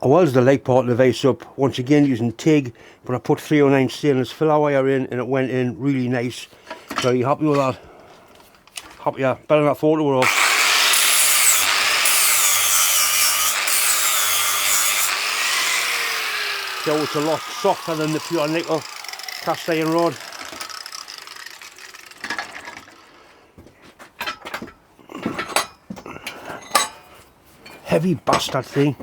I welded the leg part of the vise up once again using TIG, but I put 309 stainless filler wire in and it went in really nice. Very happy with that. Happier, better than that photo of. So it's a lot softer than the pure nickel cast iron rod. Heavy bastard thing.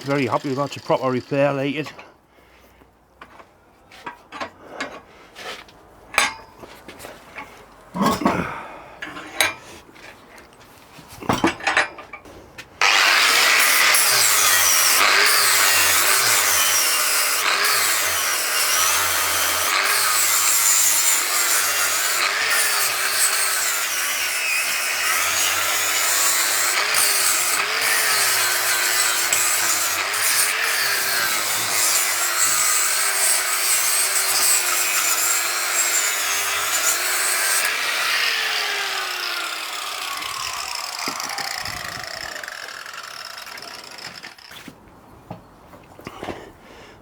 Very happy with that. It's a proper repair like it.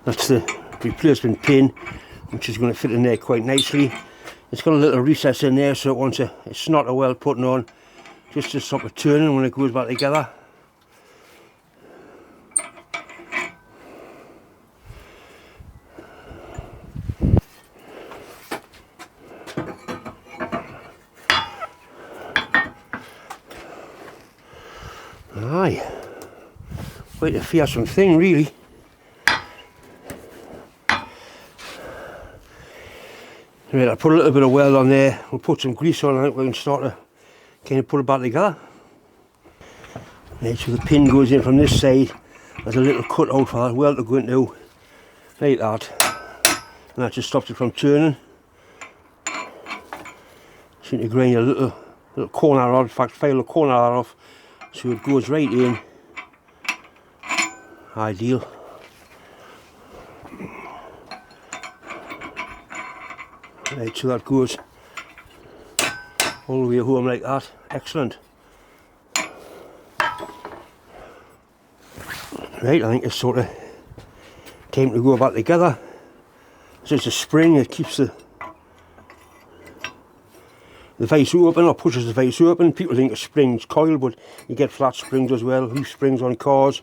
That's the replacement pin, which is going to fit in there quite nicely. It's got a little recess in there, so it wants it's not a well putting on, just to stop it turning when it goes back together. Aye, quite a fearsome thing really. Right, I'll put a little bit of weld on there, we'll put some grease on it, we can start to kind of put it back together. Right, so the pin goes in from this side, there's a little cut out for that weld to go into, like that, and that just stops it from turning. So you need to grind a little corner off, in fact file the corner off, so it goes right in. Ideal. Right, so that goes all the way home like that. Excellent. Right, I think it's sort of time to go back together. So it's a spring, it keeps the vise open, or pushes the vise open. People think a spring's coil, but you get flat springs as well, loose springs on cars.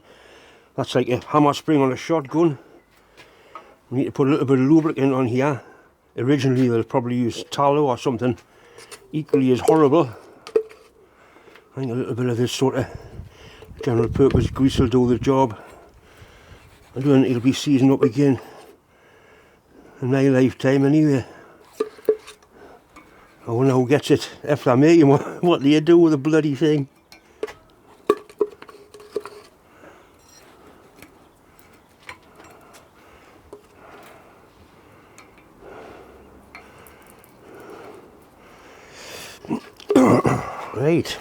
That's like a hammer spring on a shotgun. We need to put a little bit of lubricant on here. Originally they'll probably use tallow or something equally as horrible. I think a little bit of this sort of general purpose grease will do the job. I don't think it'll be seasoned up again in my lifetime anyway. I wonder who gets it after me, and what do you do with the bloody thing? Right.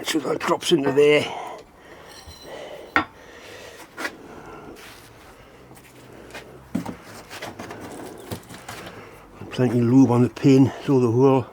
So that drops into there. Plenty of lube on the pin through the hole.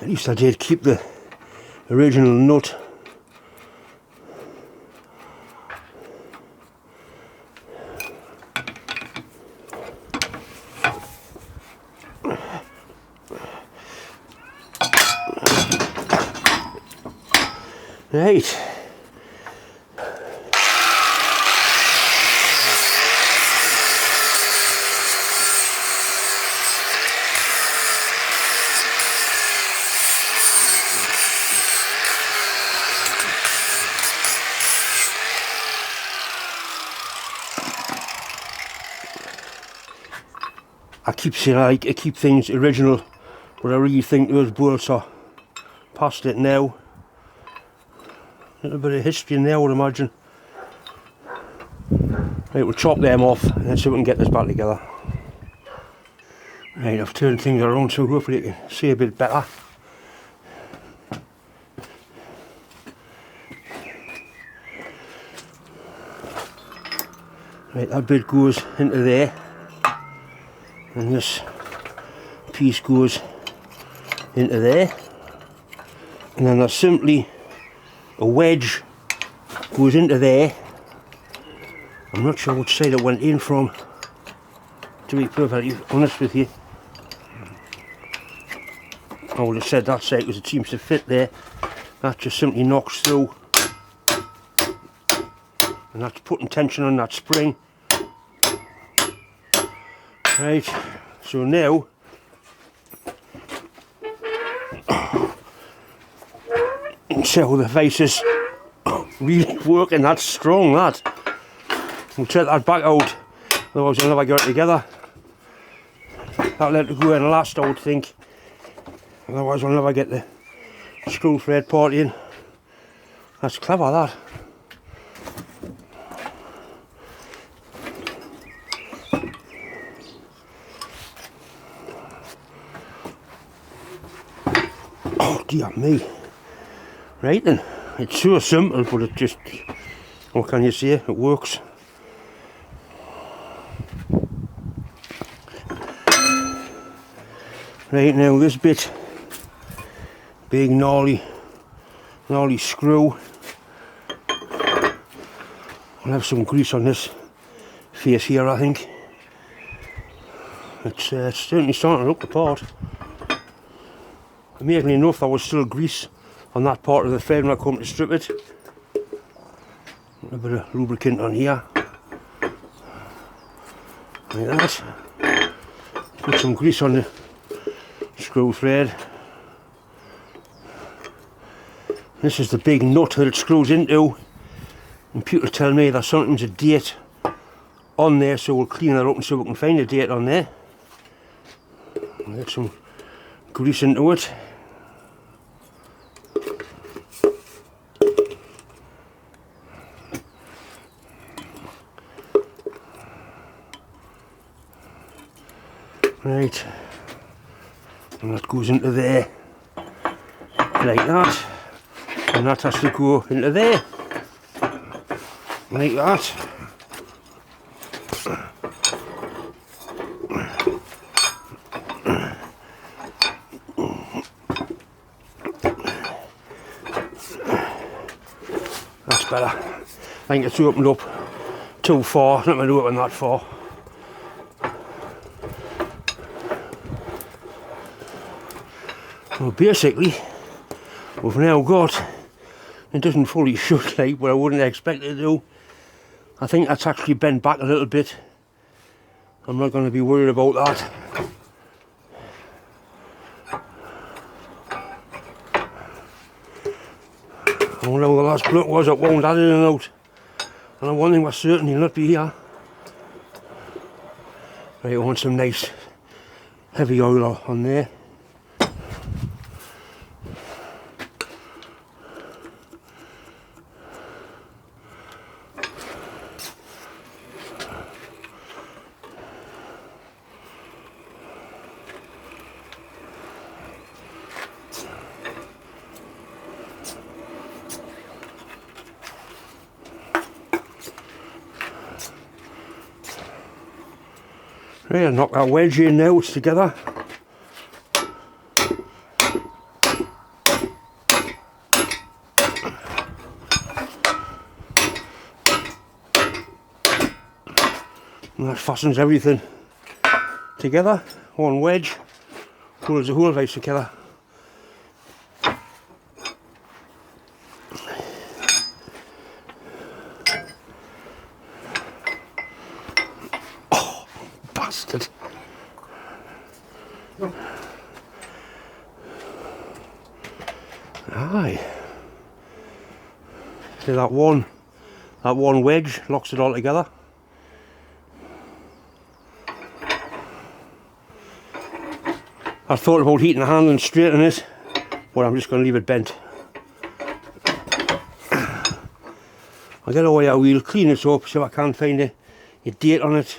At least I did keep the original nut. Right. I keep saying I keep things original, but I really think those bolts are past it now. A little bit of history in there, I would imagine. Right, we'll chop them off and then see if we can get this back together. Right, I've turned things around so hopefully you can see a bit better. Right, that bit goes into there, and this piece goes into there, and then there's simply a wedge goes into there. I'm not sure which side it went in from, to be perfectly honest with you. I would have said that side because it seems to fit there. That just simply knocks through, and that's putting tension on that spring. Right, so now you can see how the vise is really working. That's strong, that. We'll take that back out, otherwise we'll never get it together. That'll let it go in last, I would think. Otherwise we'll never get the screw thread part in. That's clever, that. Oh dear me. Right then, it's so simple, but it just, what can you say, it works. Right, now this bit, big gnarly screw. I'll have some grease on this face here, I think. It's certainly starting to look the part. Amazingly enough, there was still grease on that part of the thread when I come to strip it. A bit of lubricant on here, like that. Put some grease on the screw thread. This is the big nut that it screws into, and people tell me there's something's a date on there, so we'll clean that up and so we can find a date on there. I'll get some grease into it. Right, and that goes into there, like that, and that has to go into there, like that. That's better. I think it's opened up too far, not going to open that far. Well, basically, we've now got, it doesn't fully shut like, but I wouldn't expect it to do. I think that's actually bent back a little bit. I'm not going to be worried about that. I wonder who the last bloke was that wound that in and out. And one thing was certain, he'll not be here. Right, I want some nice heavy oil on there. Right, I'll knock that wedge in now, it's together. And that fastens everything together. One wedge holds the whole vise together. Bastard. Aye. See that one wedge locks it all together. I thought about heating the handle and straightening it, but I'm just going to leave it bent. I'll get a wire wheel, clean it up, see if I can find a date on it.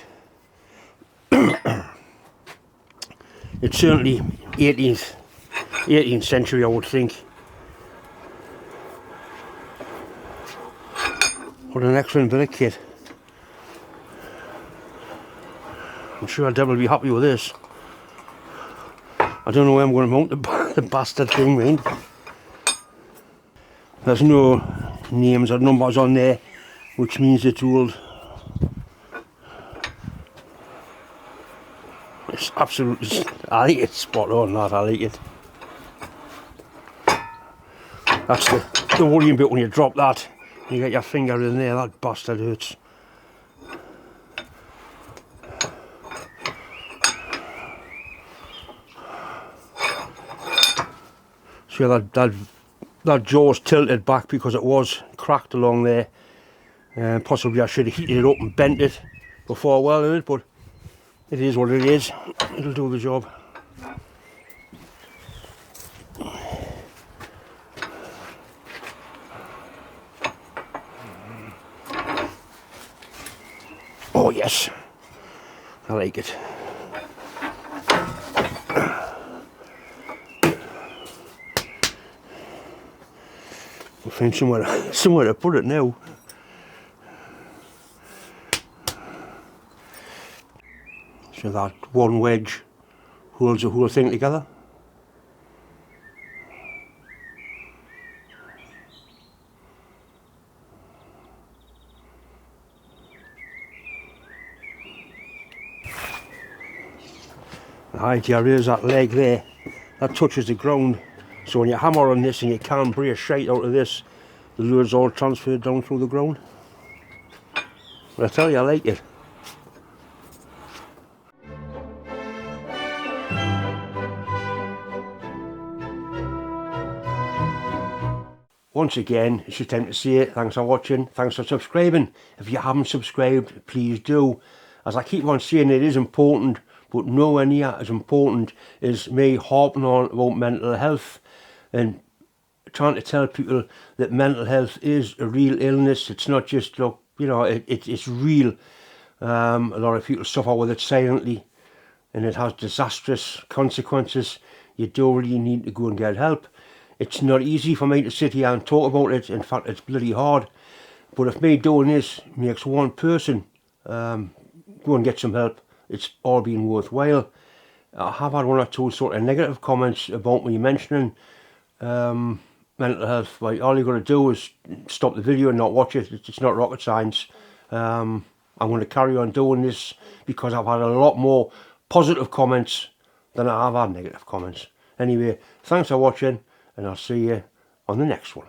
It's certainly 18th century, I would think. What an excellent bit of kit. I'm sure Deb will be happy with this. I don't know where I'm going to mount the bastard thing, mind. There's no names or numbers on there, which means it's old. It's absolutely, I think it's spot on, that, I like it. That's the worrying bit when you drop that, you get your finger in there, that bastard hurts. So that jaw's tilted back because it was cracked along there. Possibly I should have heated it up and bent it before welding it, but it is what it is. It'll do the job. Oh yes, I like it. We'll find somewhere to put it now. So that one wedge holds the whole thing together. The idea is that leg there, that touches the ground. So when you hammer on this and you can't brace straight out of this, the lure's all transferred down through the ground. But I tell you, I like it. Once again, it's just time to say thanks for watching, thanks for subscribing. If you haven't subscribed, please do. As I keep on saying, it is important, but nowhere near as important as me harping on about mental health and trying to tell people that mental health is a real illness. It's not just, look, you know, it's real. A lot of people suffer with it silently and it has disastrous consequences. You do really need to go and get help. It's not easy for me to sit here and talk about it. In fact, it's bloody hard. But if me doing this makes one person go and get some help, it's all been worthwhile. I have had one or two sort of negative comments about me mentioning mental health. Like, all you got to do is stop the video and not watch it. It's not rocket science. I'm going to carry on doing this because I've had a lot more positive comments than I have had negative comments. Anyway, thanks for watching, and I'll see you on the next one.